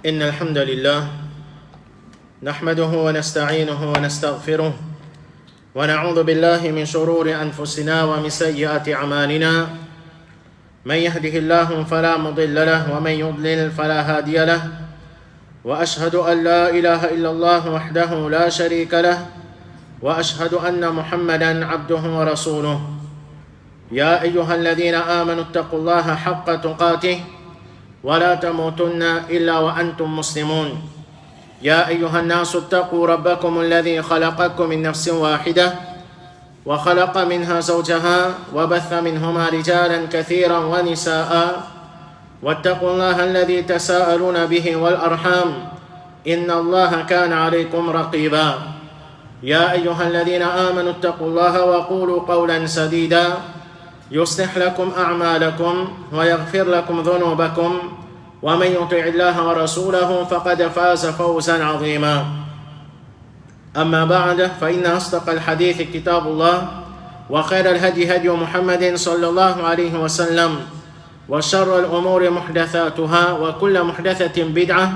إن الحمد لله نحمده ونستعينه ونستغفره ونعوذ بالله من شرور أنفسنا ومن سيئات أعمالنا من يهده الله فلا مضل له ومن يضلل فلا هادي له وأشهد أن لا إله إلا الله وحده لا شريك له وأشهد أن محمدا عبده ورسوله يا أيها الذين آمنوا اتقوا الله حق تقاته ولا تموتن إلا وأنتم مسلمون يا أيها الناس اتقوا ربكم الذي خلقكم من نفس واحدة وخلق منها زوجها وبث منهما رجالا كثيرا ونساء واتقوا الله الذي تساءلون به والأرحام إن الله كان عليكم رقيبا يا أيها الذين آمنوا اتقوا الله وقولوا قولا سديدا يصلح لكم أعمالكم ويغفر لكم ذنوبكم ومن يطع الله ورسوله فقد فاز فوزا عظيما أما بعد فإن أصدق الحديث كتاب الله وخير الهدي هدي محمد صلى الله عليه وسلم وشر الأمور محدثاتها وكل محدثة بدعة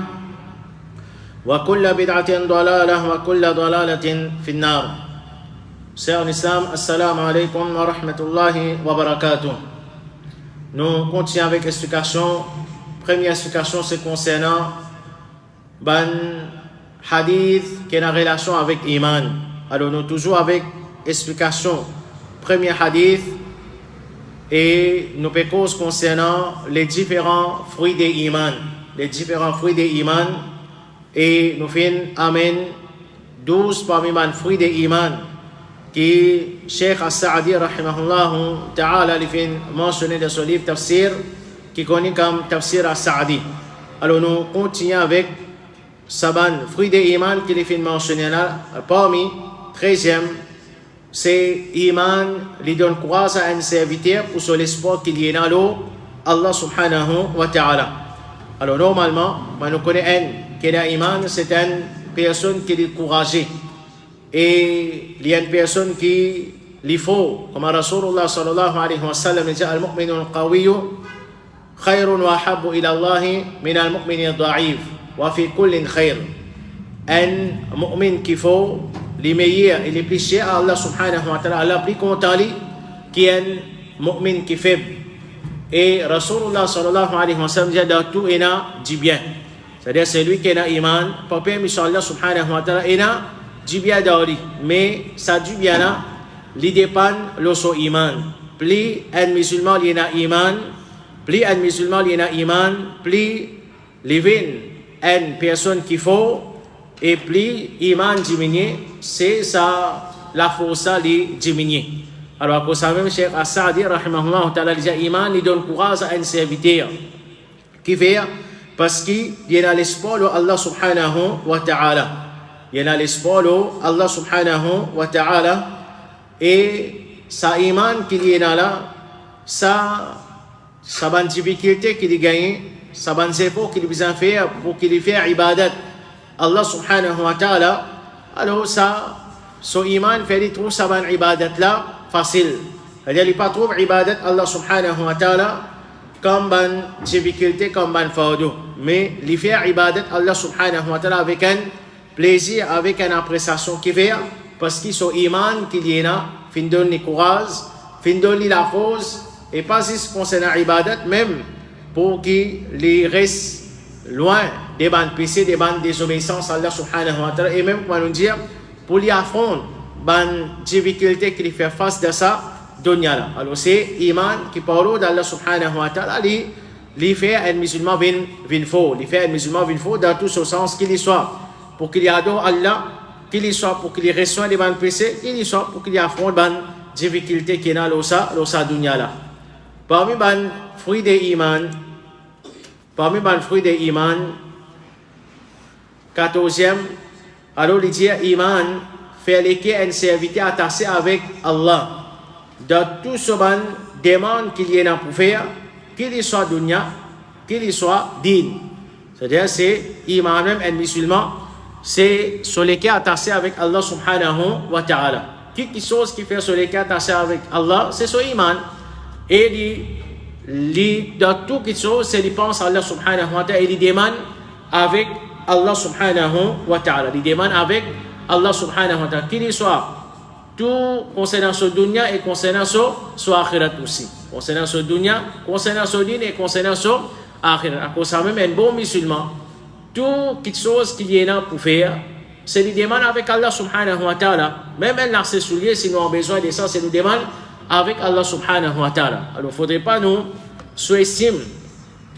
وكل بدعة ضلالة وكل ضلالة في النار. Sœurs en Islam, assalamu alaikum wa rahmatullahi wa barakatuh. Nous continuons avec l'explication. Première explication, c'est concernant ban hadith qui est en relation avec Iman. Alors nous toujours avec explication. Premier hadith et nous pécons concernant les différents fruits de Iman. Les différents fruits de Iman. Et nous faisons Amen 12 parmi les fruits de Iman. Qui Cheikh As-Sa'di rahimahullah ta'ala lui fait mentionner dans son livre Tafsir qui connaît comme Tafsir As-Sa'di. Alors nous continuons avec Saban, fruit de Iman qui lui fait mentionner là. Parmi 13e, c'est Iman lui donne courage à un serviteur pour son espoir qu'il y ait dans l'eau, Allah subhanahu wa ta'ala. Alors normalement, nous connaissons que l'Iman c'est une personne qui est courageux. Et il y a une personne qui lui faut, comme Rasulullah sallallahu alayhi wa sallam dit al-mu'minu al-qawiyyu khayrun wa habbu ila Allah min al-mu'mini al-da'if wa fi kullin khayr. Un mu'min qui faut les meilleurs et les plus chers à Allah subhanahu wa ta'ala, Allah plus content qui est un mu'min qui fait. Et Rasulullah sallallahu alayhi wa sallam dit dans tout il a du bien. C'est-à-dire c'est lui qui a iman, pour permettre Allah subhanahu wa ta'ala il a du bien d'Ali, mais ça du bien là, il dépend de son iman. Plus un musulman il a iman, plus un musulman il a iman, plus il vient une personne qu'il faut, et plus iman diminue, c'est ça la force qui diminue. Alors pour ça même Cheikh As-Sa'di rahimahullah ta'ala dit iman il donne courage à un serviteur qui fait parce qu'il y a l'espoir de Allah subhanahu wa ta'ala. Il y a l'espoir de Allah subhanahu wa ta'ala et sa iman qu'il y a là, sa bonne difficulté qu'il gagne, sa bonne effort qu'il besoin faire pour qu'il fasse ibadat Allah subhanahu wa ta'ala. Alors ça, son iman fait trouver sa bonne ibadat là facile. C'est-à-dire il pas trouve ibadat Allah subhanahu wa ta'ala comme bonne difficulté, comme bonne fardeau. Mais il fait ibadat Allah subhanahu wa ta'ala avec un plaisir, avec une appréciation qui fait, parce qu'ils sont iman qu'il y a, fin donne le courage, fin donne la force, et pas juste concernant l'ibadat, même pour qu'ils restent loin des bandes péchés, des bandes désobéissance à Allah subhanahu wa ta'ala, et même pour nous dire, pour les affronter, ban difficulté qu'il fait face de ça, dunya là. Alors c'est iman qui parle d'Allah subhanahu wa ta'ala, il fait un musulman vin faux, il fait un musulman vin faux dans tout ce sens qu'il y soit. Pour qu'il y adore Allah, qu'il y soit pour qu'il y reçoive les bonnes péchés, qu'il y soit pour qu'il y affronte les bonnes difficultés qu'il y a dans la dunya là. Parmi les fruits de iman, 14e, alors il dit iman fait l'équerre un serviteur attaché avec Allah. Dans tout ce bon demande qu'il y a pour faire, qu'il y soit dunya, qu'il y soit din. C'est-à-dire c'est iman même un musulman. C'est sur lesquels attaché avec Allah subhanahu wa ta'ala. Quelque chose qui fait sur lesquels attaché avec Allah, c'est son iman. Et dans toute chose, c'est il pense à Allah subhanahu wa ta'ala et il demande avec Allah subhanahu wa ta'ala. Il demande avec Allah subhanahu wa ta'ala. Qu'il soit tout concernant ce dunya et concernant ce akhirat aussi. Concernant ce dunya, concernant ce din et concernant ce akhirat. À cause de ça, même un bon musulman, tout quelque chose qu'il y a pour faire, c'est lui demande avec Allah subhanahu wa ta'ala. Même un lacet soulier, si nous avons besoin de ça, c'est nous demande avec Allah subhanahu wa ta'ala. Alors, il ne faudrait pas nous sous-estimer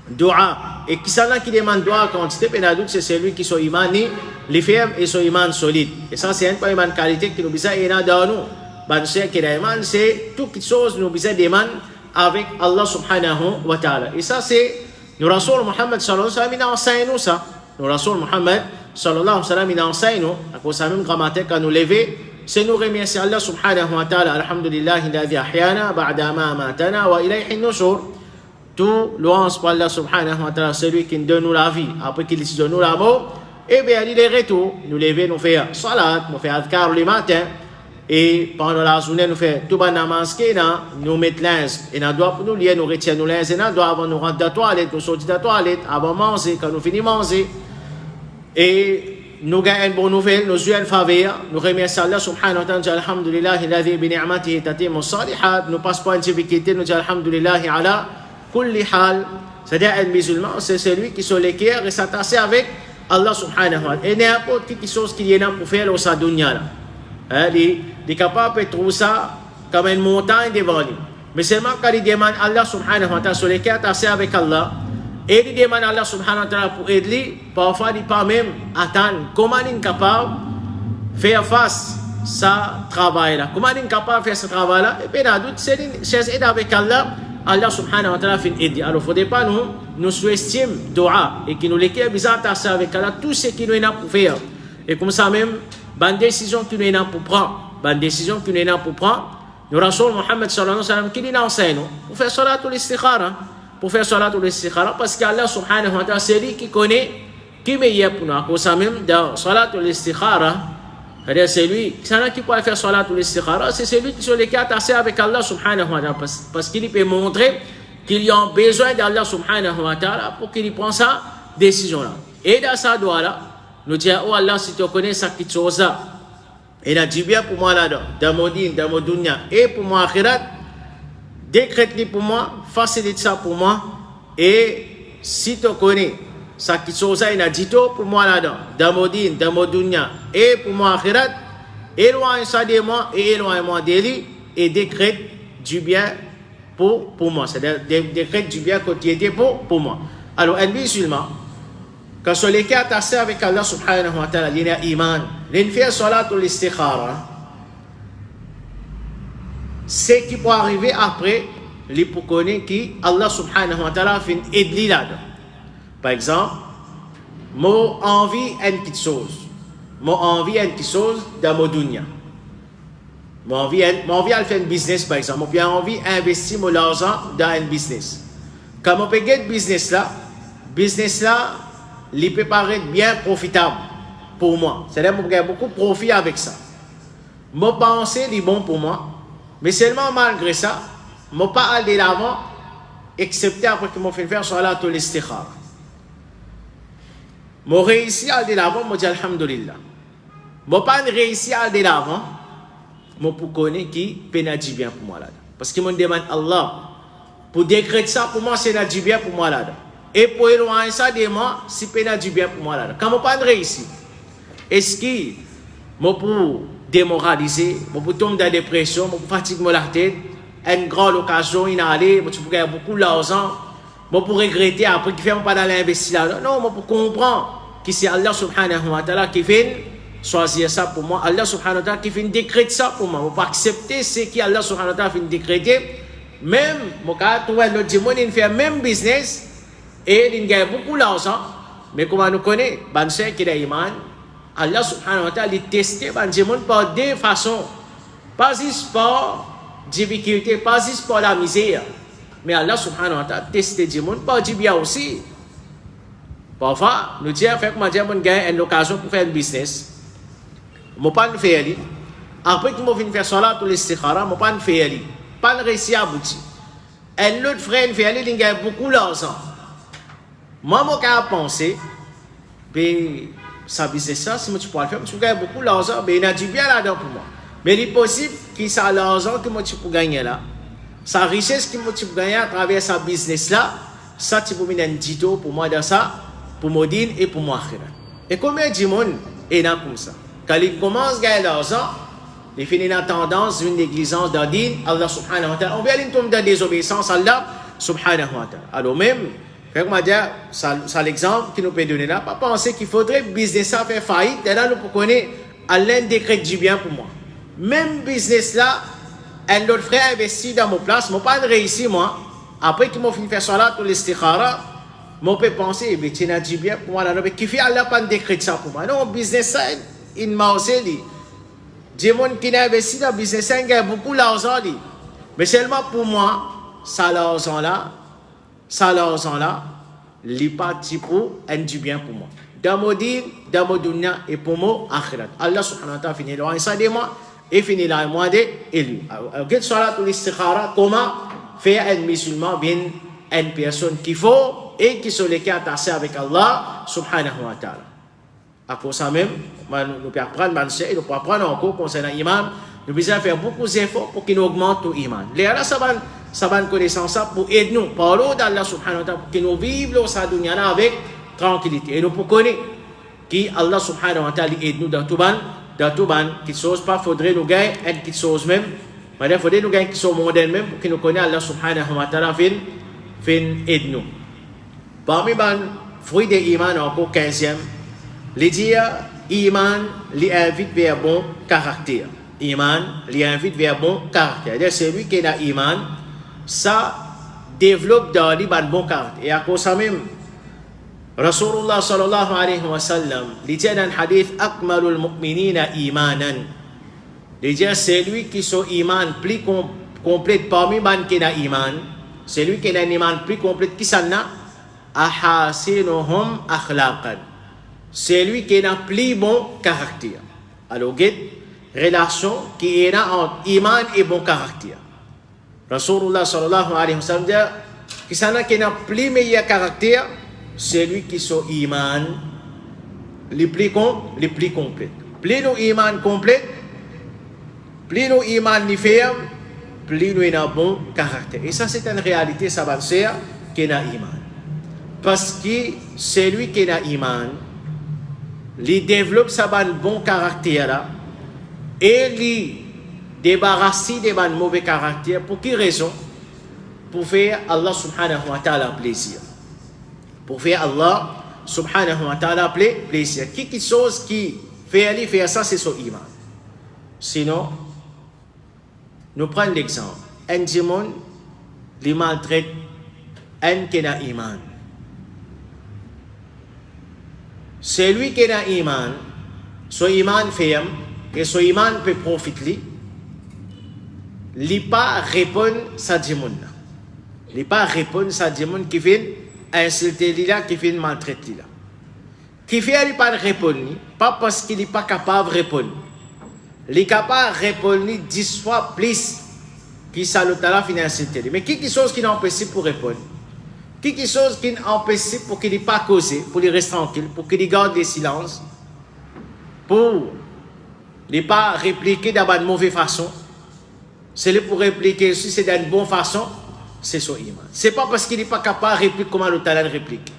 dua. Et qui s'en a qui demande dua quantité, c'est celui qui soit imani, les fermes et soit iman solide. Et ça, c'est un peu une qualité qui nous besoin dans nous. C'est toute chose nous besoin demande avec Allah subhanahu wa ta'ala. Et ça, c'est nous Rasul Muhammad sallallahu alayhi wa sallam, il enseigne nous ça. Nous Rasul Muhammad sallallahu alayhi wa sallam, il enseigne nous, à cause de la même grammaire qu'à nous lever, c'est nous remercier Allah subhanahu wa ta'ala. Alhamdulillah, alladhi ahyana ba'da ma amatana wa ilayhi an-nushur. Tout louange pour Allah subhanahu wa ta'ala, celui qui nous donne la vie, après qu'il nous donne la mort, et bien il est retour, nous lever, nous faire salat, nous faire adhkar le matin, et pendant la journée, nous faire tout le namaz, nous mettre l'inz, et nous doit pour nous lier, nous retirer nous l'inz, et nous doit avant nous rentrer de la toilette, nous sortir de la toilette, avant manger, quand nous finissons manger, et nous gagnons une bonne nouvelle, nous jouons une faveur, nous remercions Allah subhanahu wa ta'ala, alhamdulillah, alladhi bi ni'matihi tatimmu salihat, nous passons pas une difficulté, nous disons alhamdulillah ala kulli hal, c'est-à-dire un musulman, c'est celui qui se l'équerre et s'attacher avec Allah subhanahu wa ta'ala. Et n'importe quelle chose qu'il y a pour faire au sa dunya là. Il est capable de trouver ça comme une montagne devant lui. Mais seulement quand il demande Allah subhanahu wa ta'ala se l'équerre attaché avec Allah, et il demande Allah subhanahu wa ta'ala pour aider, parfois il ne peut pas même attendre comment il est capable de faire face à ce travail là. Comment il est capable de faire ce travail là? Et puis dans doute, c'est une aide avec Allah. Allah subhanahu wa ta'ala fait aider. Alors, il ne faudrait pas nous sous-estimer dua et qui nous l'équerre bizarre avec Allah, tout ce qui nous est là pour faire. Et comme ça même, bonne décision qui nous est là pour prendre. Bonne décision qui nous est là pour prendre. Nous Rasul Muhammad sallallahu alayhi wa sallam qui nous enseigne pour faire salat ou l'istikhara. Pour faire salat ou l'istikhara parce qu'Allah subhanahu wa ta'ala c'est lui qui connaît qui est meilleur pour nous. Comme ça même, dans salat ou l'istikhara, c'est lui, qui peut faire salat ou l'istikhara, c'est celui qui se l'équerre attaché avec Allah subhanahu wa ta'ala parce qu'il peut montrer qu'il y a besoin d'Allah subhanahu wa ta'ala pour qu'il prenne sa décision là. Et dans sa doigt là, nous disons, oh Allah, si tu connais ça qui chose là, et là, dis bien pour moi là-dedans, dans mon din, dans mon dunya, et pour moi akhirat, décrète-le pour moi, facilite ça pour moi, et si tu connais ça qui chose là, il a dit tout pour moi là-dedans, dans mon din, dans mon dunya, et pour moi akhirat, éloigne ça de moi, et éloigne-moi de lui, et décrète du bien pour moi. C'est-à-dire, décrète du bien quotidien pour moi. Alors, un musulman, quand sur les cas attaché avec Allah subhanahu wa ta'ala, il y a iman, il fait salat ou l'istikhara, c'est qui peut arriver après, il peut connaître qui Allah subhanahu wa ta'ala fait aider là-dedans. Par exemple, moi envie une petite chose. Moi envie une petite chose dans mon dunya. Moi envie de faire un business par exemple. Moi envie d'investir mon argent dans un business. Quand on peut get business là, il peut paraître bien profitable pour moi. C'est-à-dire que j'ai beaucoup de profit avec ça. Moi penser c'est bon pour moi, mais seulement malgré ça, moi pas aller de l'avant, excepté après que je fais faire salat ou l'istikhara. Moi réussi à aller de l'avant, moi dis alhamdulillah. Moi pas réussi à aller de l'avant, moi pour connaître qui peut dire bien pour moi là. Parce que moi demande Allah pour décréter ça pour moi c'est du bien pour moi là. Et pour éloigner ça de moi, c'est peut du bien pour moi là. Quand moi pas réussi, est-ce que moi pour démoraliser, moi pour tomber dans la dépression, moi pour fatiguer la tête, une grande occasion il aller, moi pour gagner beaucoup d'argent, moi pour regretter après qu'il fait pas dans l'investissement là. Non, moi pour comprendre que c'est Allah subhanahu wa ta'ala qui fait choisir ça pour moi. Allah subhanahu wa ta'ala qui fait décréter ça pour moi. Moi pour accepter ce qui Allah subhanahu wa ta'ala fait décréter. Même moi quand trouver l'autre dimanche il fait même business et il gagne beaucoup d'argent, mais comment nous connaît, ben c'est qu'il a iman. Allah subhanahu wa ta'ala il teste ben dimanche par deux façons. Pas juste par difficulté, pas juste par la misère, mais Allah subhanahu wa ta'ala teste dimanche par du bien aussi. Parfois, nous disons, fait que moi, on gagne une occasion pour faire un business. Je ne peux pas le faire. Après que je fais salat ou l'istikhara, je ne peux pas le faire. Pas réussir à aboutir. Un autre frère, il gagne beaucoup d'argent. Moi, je pense, puis ça business ça, si moi tu peux le faire, tu gagnes beaucoup d'argent, mais il y a du bien là-dedans pour moi. Mais il est possible que ça l'argent que moi tu peux gagner là, sa richesse que moi tu peux gagner à travers sa business là, ça tu peux mettre un dito pour moi dans ça, pour mon din et pour moi akhirat. Et combien de monde est dans comme ça? Quand il commence à gagner l'argent, il finit dans tendance d'une négligence d'un din, Allah subhanahu wa ta'ala, on vient de tomber dans désobéissance à Allah subhanahu wa ta'ala. Alors même, comme on dit, c'est l'exemple qui nous peut donner là, pas penser qu'il faudrait business ça faire faillite, et là nous pouvons connaître Allah décrète du bien pour moi. Même business là, un autre frère investi dans mon place, moi pas réussi moi, après qu'il m'a fini faire salat ou l'istikhara, moi peut penser, mais tu n'as du bien pour moi là, mais qui fait Allah pas décrète ça pour moi. Non, business ça, il m'a aussi dit. Des gens qui ont investi dans le business, ils gagnent beaucoup d'argent. Mais seulement pour moi, ça l'argent là, il n'est pas pour un du bien pour moi. Dans mon din, dans mon dunya et pour moi, akhirat. Allah subhanahu wa ta'ala finit là, ça de moi, et finit là, moi de lui. Quelle soit la istikhara, comment faire un musulman bien une personne qu'il faut et qui sont les cas attachés avec Allah subhanahu wa ta'ala. À cause ça même, nous pouvons apprendre, nous pouvons apprendre encore concernant l'imam, nous devons faire beaucoup d'efforts pour qu'il augmente notre iman. Là, ça va une connaissance pour aider nous, parler d'Allah subhanahu wa ta'ala, pour que nous vivions sa dunya avec tranquillité. Et nous pouvons connaître qu'Allah subhanahu wa ta'ala aide nous dans tout ban, qu'il ne soit pas, faudrait nous gagner quelque chose même, mais il faudrait nous gagner quelque chose mondain même pour que nous connaissions Allah subhanahu wa ta'ala fin aide nous. Parmi les fruits de l'iman, encore 15e, les dire, iman, les invite vers bon caractère. Iman, les invite vers bon caractère. C'est celui qui a iman, ça développe dans lui un bon caractère. Et à cause de ça même, Rasulullah sallallahu alayhi wa sallam, il dit dans un hadith, Akmalul mu'minina imanan. Il dit, c'est lui qui a iman plus complet parmi les gens qui a iman. C'est lui qui a un iman plus complet qui s'en a, ahasinuhum akhlaqan. C'est lui qui a un plus bon caractère. Alors, relation qui est entre iman et bon caractère. Rasulullah sallallahu alayhi wa sallam dit qui a un plus meilleur caractère, c'est lui qui a iman le plus complet. Plus nous iman complet, plus nous iman ni ferme, plus nous avons un bon caractère. Et ça, c'est une réalité, ça va dire qu'il a iman. Parce que c'est lui qui a iman, il développe sa bon caractère là, et il débarrasse des mauvais caractères. Pour quelle raison? Pour faire Allah subhanahu wa ta'ala plaisir. Pour faire Allah subhanahu wa ta'ala plaisir. Quelque chose qui fait faire ça, c'est son iman. Sinon, nous prenons l'exemple. Un démon, il maltraite un qui a iman. C'est lui qui a iman, son iman ferme, et son iman peut profiter, il ne pas répondre à sa démon. Il ne pas répondre à sa démon qui vient insulter là, qui vient maltraiter là. Qui fait il pas répondre, pas parce qu'il n'est pas capable de répondre. Il est capable de répondre 10 fois plus que ça l'autre vient insulter. Mais quelque chose qui l'empêche pour répondre. Quelque chose qui l'empêche pour qu'il n'ait pas causé, pour qu'il reste tranquille, pour qu'il garde le silence, pour ne pas répliquer d'une mauvaise façon. C'est pour répliquer si c'est d'une bonne façon, c'est son iman. Ce n'est pas parce qu'il n'est pas capable de répliquer comment l'autre réplique.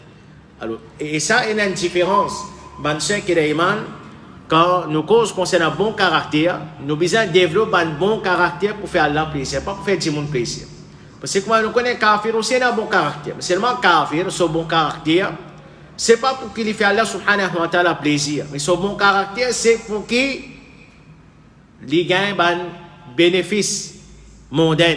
Alors, et ça, il y a une différence. Ceux qui ont iman, quand nous causes concernant un bon caractère, nous besoin développer un bon caractère pour faire Allah plaisir, pas pour faire du monde plaisir. Parce que quand nous connaissons kafir aussi, il a un bon caractère. Mais seulement kafir, son bon caractère, ce n'est pas pour qu'il fasse Allah subhanahu wa ta'ala plaisir. Mais son bon caractère, c'est pour qu'il gagne un bénéfice mondain.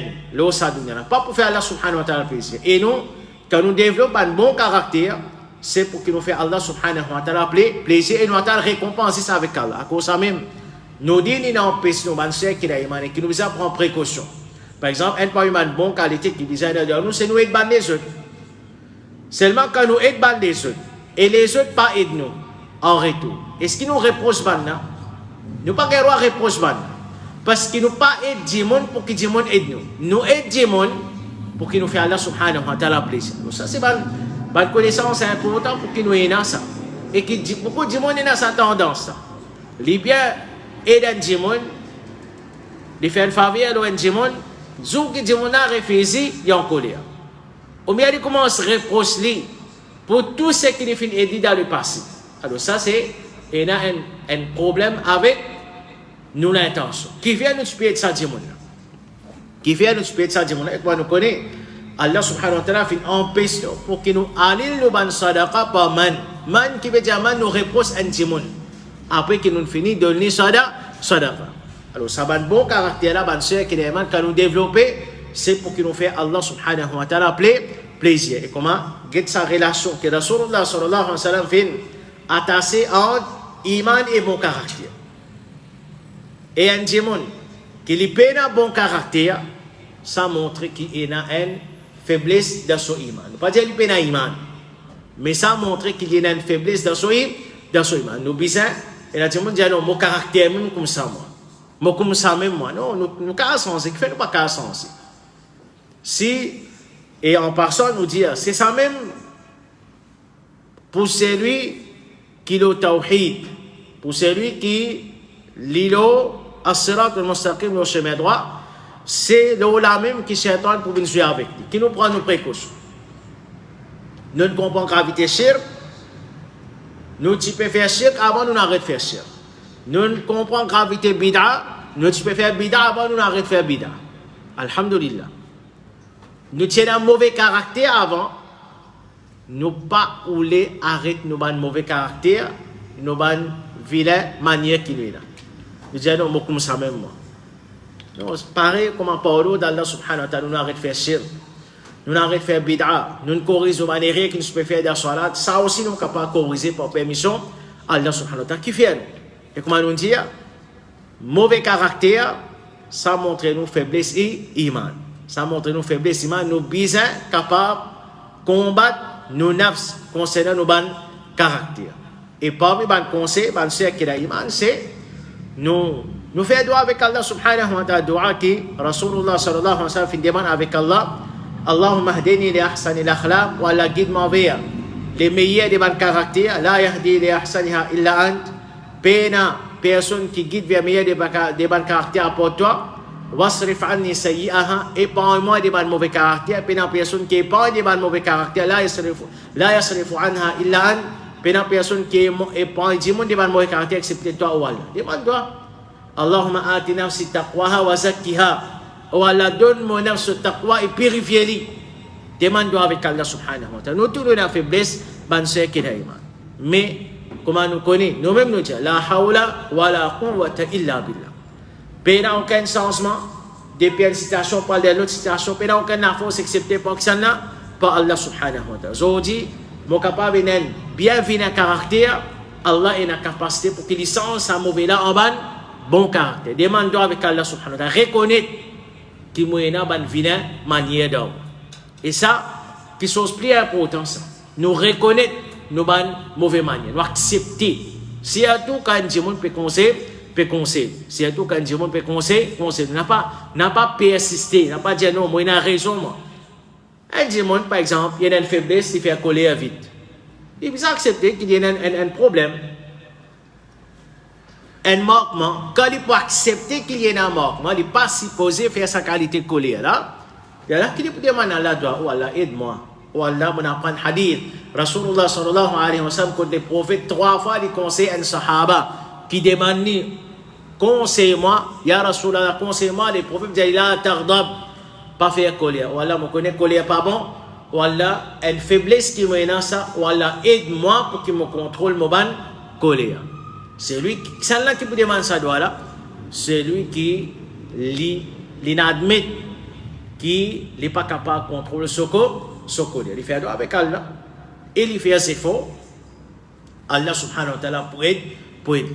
Pas pour faire Allah subhanahu wa ta'ala plaisir. Et nous, quand nous développons un bon caractère, c'est pour qu'il nous fasse Allah subhanahu wa ta'ala plaisir et nous allons récompenser ça avec Allah. À cause de ça même, nous disons qu'il empêche nos banquiers qui nous a prendre précaution. Par exemple, un parmi de bonne qualité qui disait nous, c'est nous aider les autres. Seulement quand nous aidons les autres, et les autres pas aident nous en retour. Est-ce qu'ils nous reprochent maintenant? Nous pas droit reproche parce qu'ils nous pas aident du monde pour que du monde aide nous. Nous aidons du monde pour qu'il nous fasse Allah subhanahu wa ta'ala plaisir. Donc ça c'est bonne connaissance, c'est important pour qu'il nous aide ça. et qui dit beaucoup de gens dans sa tendance. Les bien et dans des gens, les faire faveur dans des gens, zou que des gens a réfléchi, il y a en colère. Ou bien il commence à reprocher pour tout ce qu'il a dit dans le passé. Alors ça c'est un problème avec nous l'intention. Qui vient nous tuer de ça des gens? Qui vient nous tuer de ça des gens? Et quoi nous connaît? Allah subhanahu wa ta'ala fait empêche pour que nous allions le ban sadaqa par man qui veut dire man nous reproche un timon après que nous finissons de donner sadaqa. Alors ça ban bon caractère là ban sœur qui demande quand nous développer c'est pour que nous fait Allah subhanahu wa ta'ala plaisir. Et comment get sa relation que Rasulullah sallallahu alayhi wa sallam fait attaché entre iman et bon caractère. Et un timon qui lui peine un bon caractère, ça montre qu'il a une faiblesse dans son iman. Pas dire qu'il a un iman, mais ça montre qu'il y a une faiblesse dans son iman. Nous disons, et là, tout le monde dit, non, mon caractère même comme ça, moi. Moi comme ça même, moi. Non, nous avons sensé, qui fait pas qu'à sensé. Si, et en passant, nous dire, c'est ça même pour celui qui le tawhid, pour celui qui l'ilo as-sirat al-mustaqim, le chemin droit, c'est là même qui s'attend pour venir jouer avec lui, qui nous prend nos précautions. Nous ne comprenons pas gravité shirk, nous tu peux faire shirk avant nous n'arrêter de faire shirk. Nous ne comprenons pas gravité bid'a, nous tu peux faire bid'a avant nous n'arrêter de faire bid'a. Alhamdulillah. Nous tenons un mauvais caractère avant, nous pas voulons arrêter nos mauvais caractère, nos vilaines manières qui nous là. Nous disons non, comme ça même moi. Non, c'est pareil comme en parole d'Allah subhanahu wa ta'ala, nous arrêtons de faire shirk, nous arrêtons de faire bid'a, nous corrigeons les manières qui nous peuvent faire dans salat, ça aussi nous sommes capables de corriger par permission Allah subhanahu wa ta'ala qui fait. Et comment nous dire, mauvais caractère, ça montre nous faiblesse et iman. Ça montre nous faiblesse iman, nous besoin capables de combattre nos nafs concernant nos bons caractères. Et parmi les conseils, les conseils qui ont iman, c'est nous faisons dua avec Allah subhanahu wa ta'ala, dua qui Rasulullah sallallahu alayhi wa sallam fait demande avec Allah, Allahumma hdini li ahsani al-akhlaq wa la guide-moi vers les meilleurs des bons caractères, la yahdi li ahsaniha illa ant, pena personne qui guide vers meilleurs des bons caractères pour toi, wasrif anni sayyi'aha, épargne-moi des bons mauvais caractères, pena personne qui épargne des bons mauvais caractères, la yasrifu anha illa ant, pena personne qui épargne des bons mauvais caractères excepté toi ou Allah. Demande-toi. Allahumma ati nafsi taqwaha wa zakkiha. Oh Allah, donne mon nafs taqwa et purifie-les. Demande-toi avec Allah subhanahu wa ta'ala. Nous tous nous avons faiblesse, ban sœur qui iman. Mais, comment nous connaissons, nous-mêmes nous disons, la hawla wa la quwwata illa billah. Pays n'a aucun changement, depuis une situation par l'autre situation, pays n'a aucune force excepté par Allah subhanahu wa ta'ala. Je dis, mon capable d'un bienvenu caractère, Allah a une capacité pour qu'il sente sa mauvaise là en ban. Bon caractère. Demande-toi avec Allah subhanahu wa ta'ala. Reconnaître qu'il y a une vilaine manière d'homme. Et ça, qui chose plus importante, ça. Nous reconnaître nos mauvaises manières. Nous accepter. Si y a tout quand un monde peut conseiller. Si y a tout quand un monde peut conseiller. N'a pas persister. N'a pas dire non, moi, il a raison, moi. Un monde, par exemple, il y a une faiblesse, il fait coller vite. Il faut accepter qu'il y a un problème. Un manquement, quand il peut accepter qu'il y a un manquement, il n'est pas supposé faire sa qualité de colère. Là, il y a là qui peut demander à Allah, oh Allah, aide-moi. Oh Allah, on apprend un hadith. Rasulullah sallallahu alayhi wa sallam, quand les prophètes 3 fois, il conseille un sahaba qui demande, conseille-moi, ya Rasulullah, conseille-moi. Les prophètes disent, la tardab, pas faire colère. Oh Allah, je connais colère pas bon. Oh Allah, une faiblesse qui me dans ça. Oh Allah, aide-moi pour qu'il me contrôle mon ban colère. C'est lui qui peut demander ça doit là, c'est lui qui l'inadmet, qui n'est pas capable de contrôler ce colère. Il fait doigt avec Allah, et il fait ses efforts, Allah subhanahu wa ta'ala pour aider.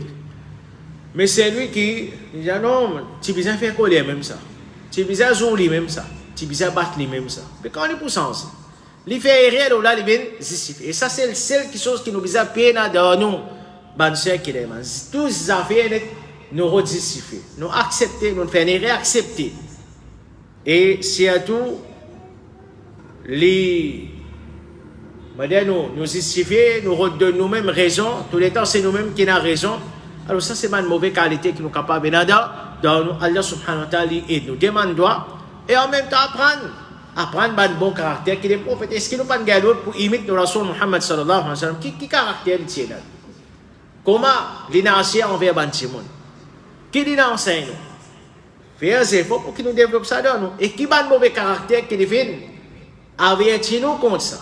Mais c'est lui qui dit non, tu as besoin de faire colère même ça, tu as besoin de jouer même ça, tu as besoin de battre même ça. Mais quand on est pour sens, il fait erreur là, il vient justifier. Et ça c'est la seule chose qui nous besoin de peine dans nous. Tous ces affaires nous redistifient, nous accepter, nous faire réaccepter. Et surtout, nous justifier, nous redonner nous-mêmes raison, tous les temps c'est nous-mêmes qui avons raison. Alors ça c'est une mauvaise qualité qui nous capable dans Allah subhanahu wa ta'ala et nous demande et en même temps apprendre un bon caractère qui est prophète. Est-ce qu'il nous pas de l'autre pour imiter le Rasul Muhammad sallallahu alayhi wa sallam qui caractère est là? Comment l'initier envers ban Simon? Qui dit enseigne nous? Faire des efforts pour qu'il nous développe ça dans nous. Et qui a un mauvais caractère qui devine avertir nous contre ça?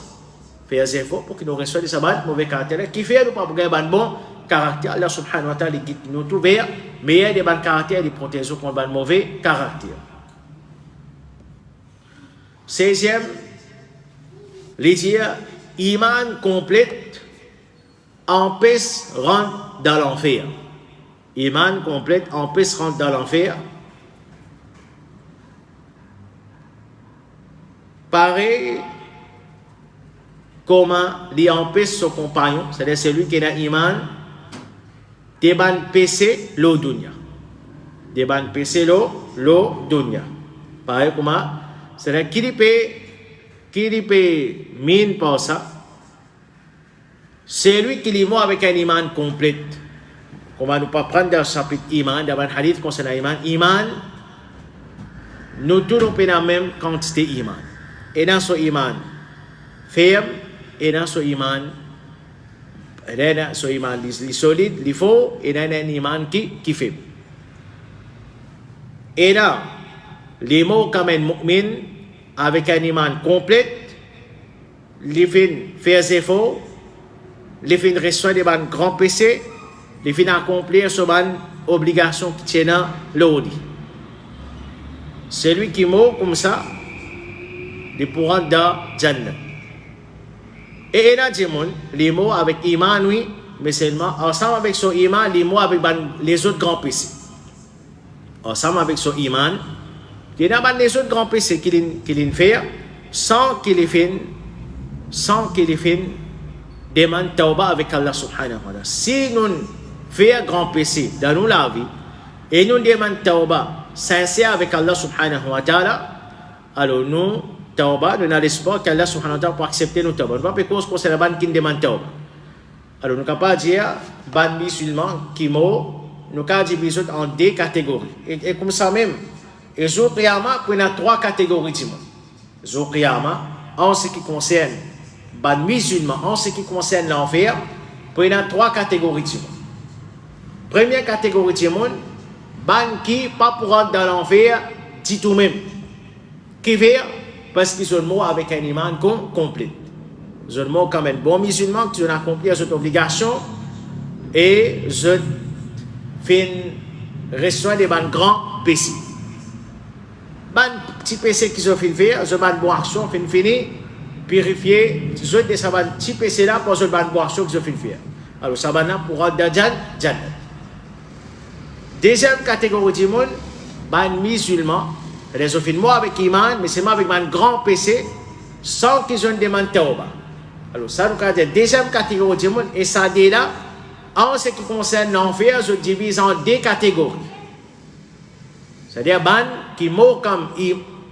Faire des efforts pour qu'il nous reçoive de ça mauvais caractère qui fait nous pas pour un bon caractère. Allah subhanahu wa ta'ala dit nous trouver meilleur des bons caractères et protéger contre un mauvais caractère. 16e, les dire iman complète empêche rentrer dans l'enfer. Iman complète empêche rentrer dans l'enfer. Pareil, comment il empêche son compagnon, c'est-à-dire celui qui a iman, de ban péché l'eau dunya. De ban péché l'eau dunya. Pareil, comment, c'est-à-dire qui peut mine par ça, c'est lui qui est mort avec un iman complet. Comment nous pas prendre dans le chapitre iman, dans un hadith concernant iman. Iman, nous tous nous prenons la même quantité iman. Et dans ce iman ferme, et dans ce iman solide, il faut, et dans un iman qui fait. Et là, les mots comme un mu'min, avec un iman complet, il fait faire des efforts, il fait recevoir des grands péchés, il fait accomplir ce obligation qui tient dans l'audi. Celui qui meurt comme ça, il pourra dans Jannah. Et il y a des gens, les mots avec iman, oui, mais seulement ensemble avec son iman, les mots avec les autres grands péchés. Ensemble avec son iman, il y a les autres grands péchés qu'il fait sans qu'il demande tauba avec Allah subhanahu wa ta'ala. Si nous faisons grand péché dans nos la vie et nous demandons tauba sincère avec Allah subhanahu wa ta'ala, alors nous tauba, nous avons l'espoir qu'Allah subhanahu wa ta'ala pour accepter nos tauba. Nous ne pouvons pas cause pour la bande qui demande tauba. Alors nous ne pouvons pas dire bande musulman qui mort, nous pouvons diviser en deux catégories. Et comme ça même, et jour qiyamah, il y a trois catégories de monde. Jour qiyamah, en ce qui concerne les musulmans, en ce qui concerne l'enfer, il y a trois catégories de monde. Première catégorie de monde, ban qui pas pour rentrer dans l'enfer, dit tout même. Qui veut parce qu'ils sont morts avec un iman complet. Ils sont morts comme un bon musulman qui ont accompli cette obligation et je fais recevoir des grands péchés. Ban petit péché qu'ils ont fait faire, je ban bonne action, fin fini, purifier, je de ça ban petit péché là pour je ban bonne action qu'ils ont fait faire. Alors ça ban pour rentrer dans Jannah. Deuxième catégorie du monde, ban musulman. Les ont fait moi avec iman, mais c'est moi avec un grand péché, sans qu'ils ont demandé tauba. Alors, ça nous dit deuxième catégorie du monde, et ça dit là, en ce qui concerne l'enfer, je divise en deux catégories. C'est-à-dire, ban qui meurt comme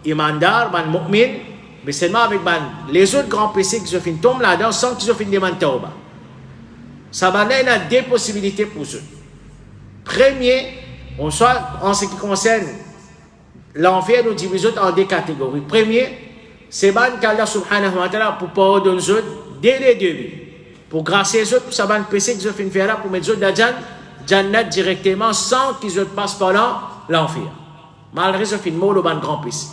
imandar, ban mu'min, mais seulement avec les autres grands péchés qu'ils ont fait tomber là-dedans, sans qu'ils ont fait demander tauba. Ça va il y a deux possibilités pour eux. Premier, en ce qui concerne l'enfer, nous divisons en deux catégories. Premier, c'est ban qu'Allah subhanahu wa ta'ala pour pardonner eux dès les débuts. Pour grâce à eux, pour ça ban péché qu'ils ont fait faire là, pour mettre eux dans Jannah directement sans qu'ils passent par l'enfer. Malgré ce film, le ban grand péché.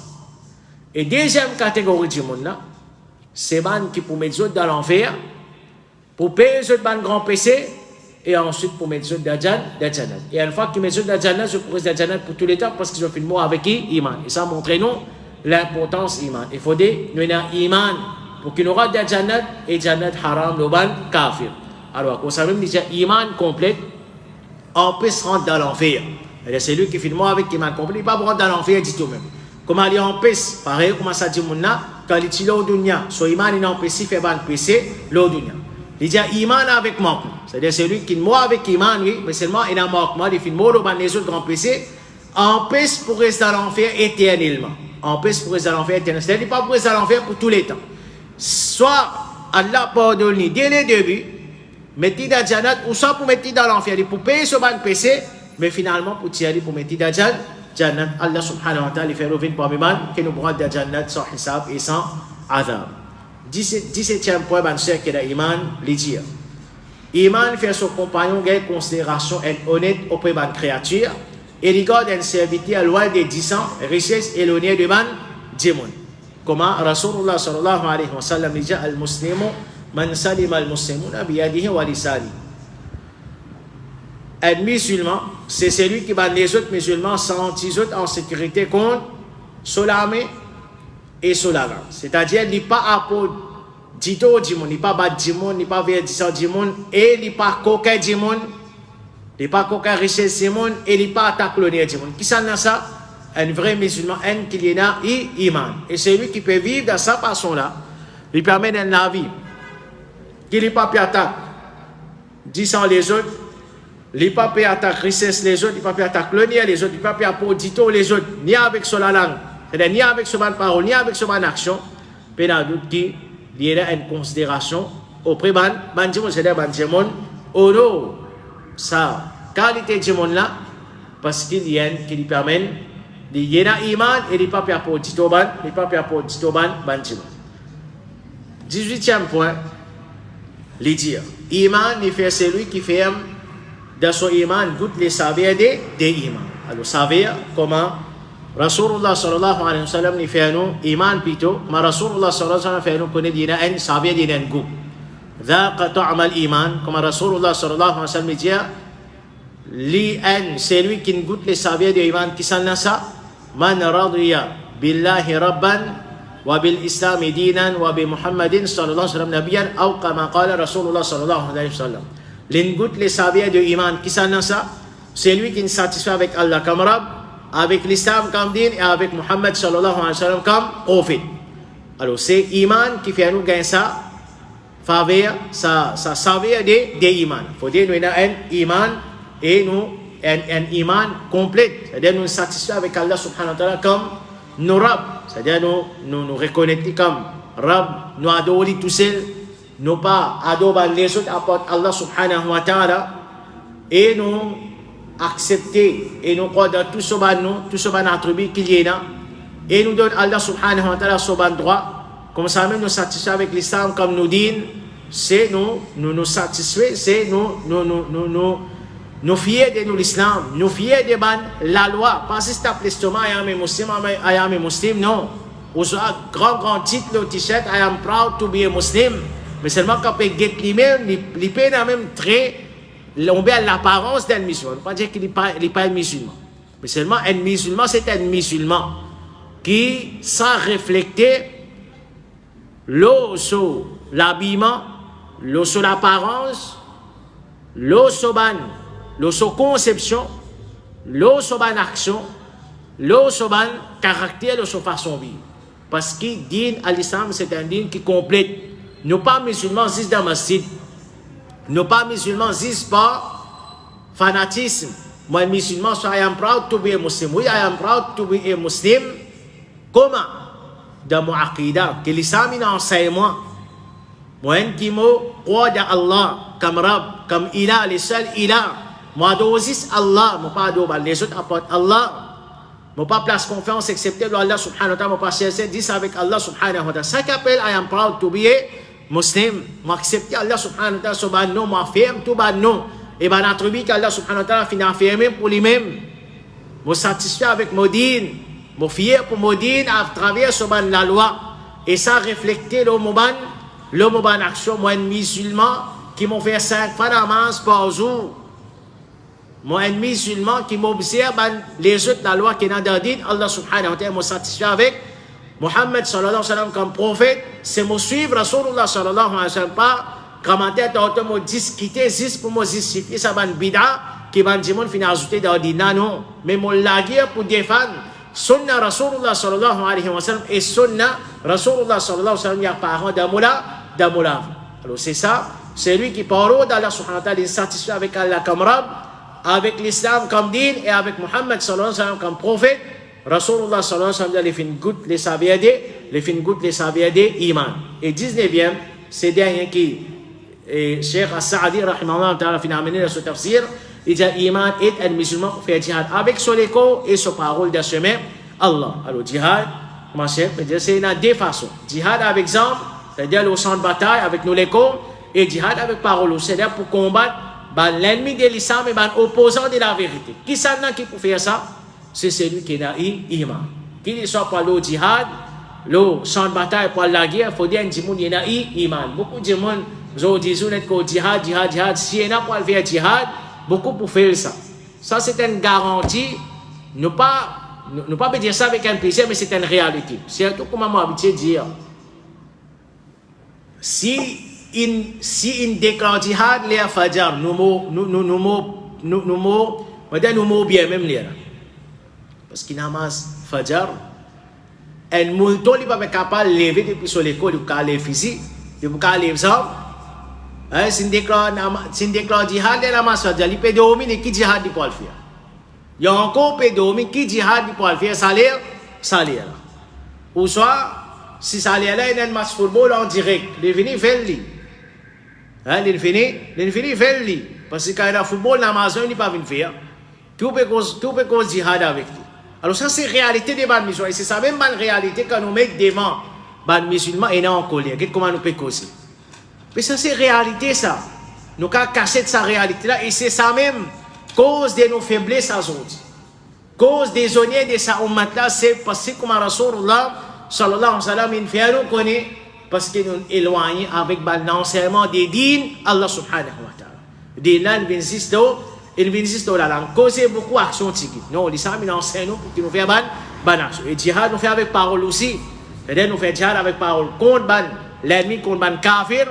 Et deuxième catégorie du monde là, c'est ban qui pour mettre eux dans l'enfer, pour payer eux ban grand péché, et ensuite pour mettre eux dans Jannah. Et une fois qu'ils mettent eux dans Jannah, je pourrais dans Jannah pour tous les temps parce qu'ils ont fait le mot avec iman. Et ça montre nous l'importance iman. Il faut dire, nous avons iman pour qu'il nous rende dans Jannah et Jannah haram, le ban kafir. Alors, on savait déjà iman complet, on peut se rendre dans l'enfer. C'est lui qui fait le mot avec iman complet, il ne peut pas rentrer dans l'enfer du tout même. Comment il empêche, pareil, comment ça dit, quand il est au dunya, son iman il empêche, il fait ban péché, l'au dunya. Il dit iman avec manquement. C'est-à-dire celui qui mort avec iman, oui, mais seulement il a manquement, il fait mort dans les autres grands péchés, empêche pour rester dans l'enfer éternellement. Empêche pour rester dans l'enfer éternellement. C'est-à-dire pas pour rester dans l'enfer pour tous les temps. Soit Allah pardonne dès le début, mettez dans Jannat, ou soit pour mettre dans l'enfer, pour payer ce ban péché, mais finalement pour tirer pour mettre dans Jannat, Allah subhanahu wa ta'ala fait revenir parmi man, que nous pourrons dans Jannat sans hisab et sans azab. 17e point, ban cher que l'iman, les dire. Iman fait son compagnon gagner considération et honnête auprès de la créature et regarde un serviteur loin des 10 ans, richesse éloignée de man, Djimoun. Comment Rasulullah sallallahu alayhi wa sallam dit al-muslimu man salima al-muslimuna biyadihi wa lisani. Un musulman, c'est celui qui bat les autres musulmans sans les autres en sécurité contre sur l'armée et sur la langue. C'est-à-dire, il n'est pas apôtre Dito Djimoun, il n'est pas bat Djimoun, il n'est pas verdissant Djimoun, et il n'est pas coquin Djimoun, il n'est pas coquin richesse Djimoun, et il n'est pas attaque coloniale Djimoun. Qui s'en a ça? Un vrai musulman, un qui est là, iman. Et c'est lui qui peut vivre dans sa façon-là, lui permet dans la vie. Qui n'est pas attaque, disant les autres, il n'est pas attaque richesse les autres, il n'est pas attaque coloniale les autres, il n'est pas apôtre Dito les autres, ni avec son langue, c'est-à-dire ni avec son parole, ni avec son action, mais dans doute qui il y a une considération auprès de Bandjimon, c'est-à-dire Bandjimon, honore sa qualité de Bandjimon là, parce qu'il y a un qui lui permet, il y a un iman et il n'est pas pour Titoban, il n'est pas pour Titoban Bandjimon. 18e point, les dire, iman, il fait celui qui fait dans son iman, goûte les saveurs des iman. Alors, saveur, comment? Rasulullah sallallahu alayhi wa sallam ni fait nous iman plutôt, mais Rasulullah sallallahu alayhi wa sallam fait nous connaître dina en savia dina en goût. Dhaqa ta'ama al-iman, comme Rasulullah sallallahu alayhi wa sallam dit, li en, c'est lui qui goûte les savia de iman, qui s'en a ça, man radiya billahi rabban, wa bil islami dinan, wa bi Muhammadin sallallahu alayhi wa sallam nabiyan, ou kama qala Rasulullah sallallahu alayhi wa sallam. L'in goûte les savia de iman, qui s'en a ça, c'est lui qui est satisfait avec Allah comme Rabb, avec l'islam comme din et avec Muhammad sallallahu alayhi wa sallam comme prophète. Alors c'est iman qui fait nous gagner ça, faveur, ça saveur des iman. Il faut dire nous avons un iman et nous un iman complet. C'est-à-dire nous satisfaire avec Allah subhanahu wa ta'ala comme nos Rabb. C'est-à-dire nous reconnaître comme Rabb, nous adorer tout seul, nous pas adorer les autres à part Allah subhanahu wa ta'ala et nous accepter et nous croire dans tout ce attribut qu'il y a et nous donne Allah subhanahu wa ta'ala ce droit comme ça même nous satisfaire avec l'islam comme nous dit c'est nous satisfaire c'est nous fier de nous l'islam nous fier de la loi pas si c'est appelé l'estomac I am a Muslim non ou soit grand titre le t-shirt I am proud to be a Muslim mais seulement quand on get lui-même il peut même très on voit l'apparence d'un musulman. On ne peut pas dire qu'il n'est pas un musulman. Mais seulement un musulman, c'est un musulman qui, sans refléter l'eau sur l'habillement, l'eau sur l'apparence, l'eau sur la conception, l'eau sur l'action, l'eau sur le caractère, l'eau sur façon de vivre. Parce que din à l'islam, c'est un din qui complète. Nous pas musulmans, c'est dans masjid. Nos pas musulmans disent pas fanatisme. Moi, musulman, I am proud to be a Muslim. Oui, I am proud to be a Muslim. Comment? Dans mon aqidah, que l'islam enseigne moi. Moi, qui me crois dans Allah, comme Rab, comme Ilah, les seuls Ilah. Moi, d'osis Allah, moi pas d'obar. Les autres apportent Allah. Moi pas place confiance excepté dans Allah subhanahu wa ta'ala. Moi pas chercher, dis avec Allah subhanahu wa ta'ala. Ça qu'appelle I am proud to be a Muslim, m'accepter Allah subhanahu wa ta'ala sur ban nom, m'affirme tout ban nom. Et ban attribut qu'Allah subhanahu wa ta'ala finit affirmer pour lui-même. Me satisfait avec Modine, me fier pour Modine à travers ce ban la loi. Et ça refléter le ban action, moi un musulman qui m'ont fait 5 fois d'amance par jour. Moi un musulman qui m'observe les autres la loi qui est dans le din, Allah subhanahu wa ta'ala me satisfait avec Muhammad sallallahu alayhi wa sallam comme prophète, c'est me suivre Rasulullah sallallahu alayhi wa sallam, pas commentaire d'autres me discuter, juste pour me justifier ça ban bid'a, qui ban dimon finit ajouter dans le din, non, mais me laguer pour défendre sunna Rasulullah sallallahu alayhi wa sallam et sunna Rasulullah sallallahu alayhi wa sallam, il y a parents d'amoula. Alors c'est ça, c'est lui qui parle d'Allah subhanahu wa ta'ala, il est satisfait avec Allah comme Rabb, avec l'islam comme din et avec Muhammad sallallahu alayhi wa sallam comme prophète. Rasulullah sallallahu alayhi wa sallam les fin goûte les saviades iman. Et 19e c'est dernier qui Cheikh As-Saadi rahimahullah ta'ala fin amené dans ce tafsir, il dit iman est un musulman pour faire jihad avec son écho et sa parole de chemin Allah. Alors jihad, ma chère, c'est une deux façons. Jihad avec armes, c'est-à-dire au champ de bataille avec nous l'écho, et jihad avec parole, c'est-à-dire pour combattre l'ennemi de l'islam et l'opposant de la vérité. Qui s'en qui peut faire ça? C'est celui qui a iman. Qu'il soit pour le jihad, le champ de bataille pour la guerre, il faut dire qu'il y a iman. Beaucoup de monde disent que jihad, si il y a pour faire jihad, beaucoup pour faire ça. Ça, c'est une garantie. Ne pas dire ça avec un plaisir, mais c'est une réalité. C'est tout comme on habitué de dire. Si il déclare jihad, les fajar, nous mots bien même les. Parce qu'il namaz fajar, un multo il va pas capable de lever depuis sur l'école, de caler physique, de caler ça. Si il déclare jihad, les namaz fajar, il peut dominer qui jihad il peut le faire. Il y a encore peut dominer qui jihad il peut le faire, salaire. Ou soit si salaire là il y a un match football en direct, il vient faire lui. Il finit faire lui. Parce que quand il y a football, l'Amazon, il ne peut pas venir faire. Tout peut cause jihad avec lui. Alors ça, c'est la réalité des bans musulmans. Et c'est ça même la réalité quand nous mettons devant les musulmans et non en colère. Comment nous peut causer. Mais ça, c'est la réalité, ça. Nous avons caché cette réalité-là. Et c'est ça même, cause de nos faiblesses à autres. Cause des honnêtes de sa ummat-là, c'est parce que comme Rasulullah, sallallahu alayhi wa sallam, il fait nous connaître. Parce que nous éloignons avec l'enseignement des dînes, Allah subhanahu wa ta'ala. Des là, il insiste dans la langue. Causer beaucoup d'action tigres. Non, l'islam, il enseigne nous pour qu'il nous fasse bonne action. Et djihad, nous fait avec parole aussi. C'est-à-dire, nous fait djihad avec parole contre l'ennemi, contre le kafir,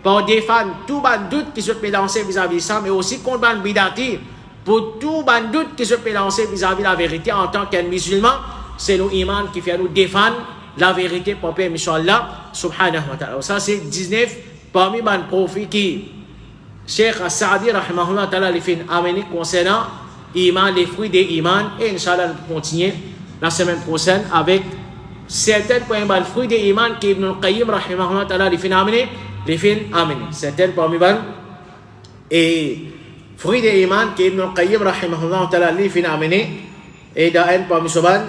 pour défendre tout le doute qui se peut lancer vis-à-vis de l'islam, mais aussi contre le bidati, pour tout le doute qui se peut lancer vis-à-vis de la vérité en tant qu'un musulman. C'est nous iman qui fait nous défendre la vérité pour paix, Inch'Allah, subhanahu wa ta'ala. Ça, c'est 19 parmi les profits qui, Cheikh As-Saadi, rahimahullah ta'ala, les fins amenés concernant iman, les fruits des iman. Et Inch'Allah, nous continuer la semaine prochaine avec certains parmi les fruits des iman qui Ibn al-Qayyim, rahimahullah ta'ala, les fins amenés. Certains parmi les fruits des iman qui Ibn al-Qayyim, rahimahullah ta'ala, les fins amenés. Et dans un parmi soban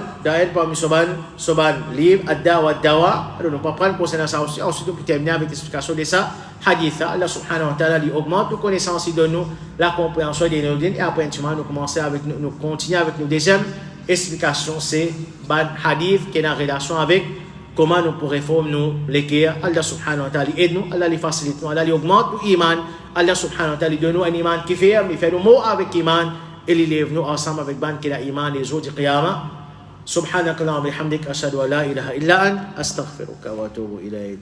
livre Ad-Dawa Ad-Dawa. Alors nous pas prendre pour ça aussi. Ensuite pour terminer avec l'explication de ça hadith. Allah subhanahu wa ta'ala lui augmente nos connaissances, il donne nous la compréhension des nos dînes. Et après nous commencer avec nous continuer avec nos deuxième explication, c'est ban hadith qui est en relation avec comment nous pourrions réformer nous l'équerre. Allah subhanahu wa ta'ala aide nous, Allah les facilite nous, Allah les augmente nous iman. Allah subhanahu wa ta'ala donne nous un iman qui fait, il fait nous mots avec iman. Et il lève nous ensemble avec ban qui a iman les jours du qiyamah. Subhanakallahumma wa bihamdik ashhadu an la ilaha illa ant astaghfiruka wa atubu ilayk.